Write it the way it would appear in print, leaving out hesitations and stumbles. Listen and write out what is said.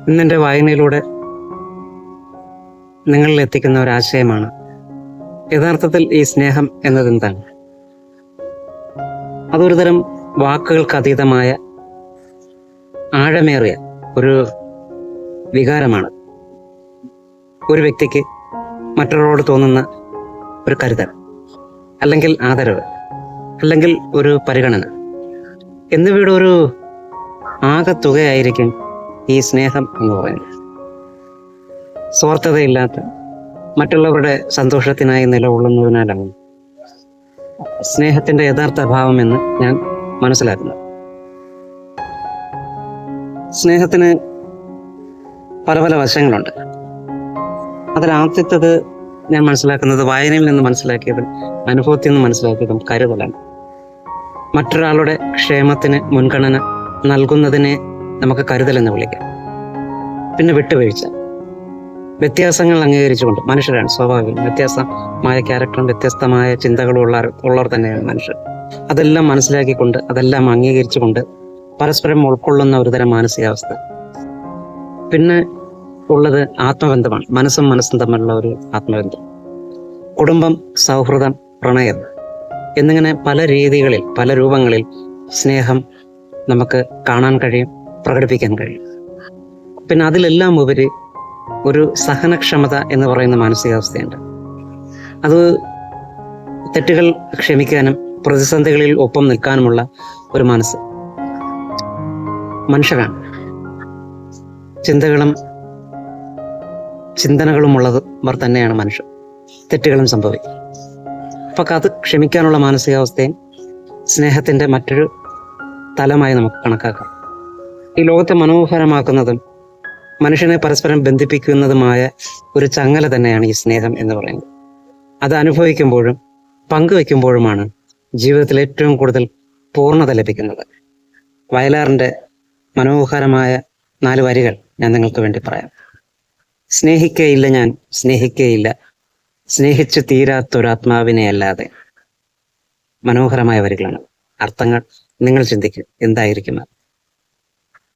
ഇന്നെൻ്റെ വായനയിലൂടെ നിങ്ങളിൽ എത്തിക്കുന്ന ഒരാശയമാണ് യഥാർത്ഥത്തിൽ ഈ സ്നേഹം എന്നതെന്താണ്. അതൊരു തരം വാക്കുകൾക്ക് അതീതമായ ആഴമേറിയ ഒരു വികാരമാണ്. ഒരു വ്യക്തിക്ക് മറ്റൊരാളോട് തോന്നുന്ന ഒരു കരുതൽ, അല്ലെങ്കിൽ ആദരവ്, അല്ലെങ്കിൽ ഒരു പരിഗണന എന്നിവയുടെ ഒരു ആകെത്തുകയായിരിക്കും ഈ സ്നേഹം എന്ന് പറയുന്നത്. സ്വാർത്ഥതയില്ലാത്ത മറ്റുള്ളവരുടെ സന്തോഷത്തിനായി നിലകൊള്ളുന്നതിനാലാണ് സ്നേഹത്തിന്റെ യഥാർത്ഥ ഭാവം എന്ന് ഞാൻ മനസ്സിലാക്കുന്നത്. സ്നേഹത്തിന് പല പല വശങ്ങളുണ്ട്. അതിലാദ്യത്തത് ഞാൻ മനസ്സിലാക്കുന്നത്, വായനയിൽ നിന്ന് മനസ്സിലാക്കിയതും അനുഭവത്തിൽ നിന്ന് മനസ്സിലാക്കിയതും കരുതലാണ്. മറ്റൊരാളുടെ ക്ഷേമത്തിന് മുൻഗണന നൽകുന്നതിനെ നമുക്ക് കരുതൽ എന്ന് വിളിക്കാം. പിന്നെ വിട്ടുവീഴ്ച, വ്യത്യാസങ്ങൾ അംഗീകരിച്ചുകൊണ്ട്. മനുഷ്യരാണ്, സ്വാഭാവികം. വ്യത്യസ്തമായ ക്യാരക്ടറും വ്യത്യസ്തമായ ചിന്തകളും ഉള്ളവർ തന്നെയാണ് മനുഷ്യർ. അതെല്ലാം മനസ്സിലാക്കിക്കൊണ്ട്, അതെല്ലാം അംഗീകരിച്ചുകൊണ്ട് പരസ്പരം ഉൾക്കൊള്ളുന്ന ഒരുതരം മാനസികാവസ്ഥ. പിന്നെ ഉള്ളത് ആത്മബന്ധമാണ്. മനസ്സും തമ്മിലുള്ള ഒരു ആത്മബന്ധം. കുടുംബം, സൗഹൃദം, പ്രണയം എന്നിങ്ങനെ പല രീതികളിൽ, പല രൂപങ്ങളിൽ സ്നേഹം നമുക്ക് കാണാൻ കഴിയും, പ്രകടിപ്പിക്കാൻ കഴിയും. പിന്നെ അതിലെല്ലാം ഉപരി ഒരു സഹനക്ഷമത എന്ന് പറയുന്ന മാനസികാവസ്ഥയുണ്ട്. അത് തെറ്റുകൾ ക്ഷമിക്കാനും പ്രതിസന്ധികളിൽ ഒപ്പം നിൽക്കാനുമുള്ള ഒരു മനസ്സ്. മനുഷ്യരാണ്, ചിന്തനകളും ഉള്ളവർ തന്നെയാണ് മനുഷ്യർ. തെറ്റുകളും സംഭവിക്കും. അപ്പൊ അത് ക്ഷമിക്കാനുള്ള മാനസികാവസ്ഥയും സ്നേഹത്തിന്റെ മറ്റൊരു തലമായി നമുക്ക് കണക്കാക്കാം. ഈ ലോകത്തെ മനോഹരമാക്കുന്നതും മനുഷ്യനെ പരസ്പരം ബന്ധിപ്പിക്കുന്നതുമായ ഒരു ചങ്ങല തന്നെയാണ് ഈ സ്നേഹം എന്ന് പറയുന്നത്. അത് അനുഭവിക്കുമ്പോഴും പങ്കുവെക്കുമ്പോഴുമാണ് ജീവിതത്തിൽ ഏറ്റവും കൂടുതൽ പൂർണ്ണത ലഭിക്കുന്നത്. വയലാറിൻ്റെ മനോഹരമായ 4 വരികൾ ഞാൻ നിങ്ങൾക്ക് വേണ്ടി പറയാം. സ്നേഹിക്കയില്ല ഞാൻ, സ്നേഹിക്കയില്ല, സ്നേഹിച്ചു തീരാത്തൊരാത്മാവിനെ അല്ലാതെ. മനോഹരമായ വരികളാണ്. അർത്ഥങ്ങൾ നിങ്ങൾ ചിന്തിക്കും, എന്തായിരിക്കും.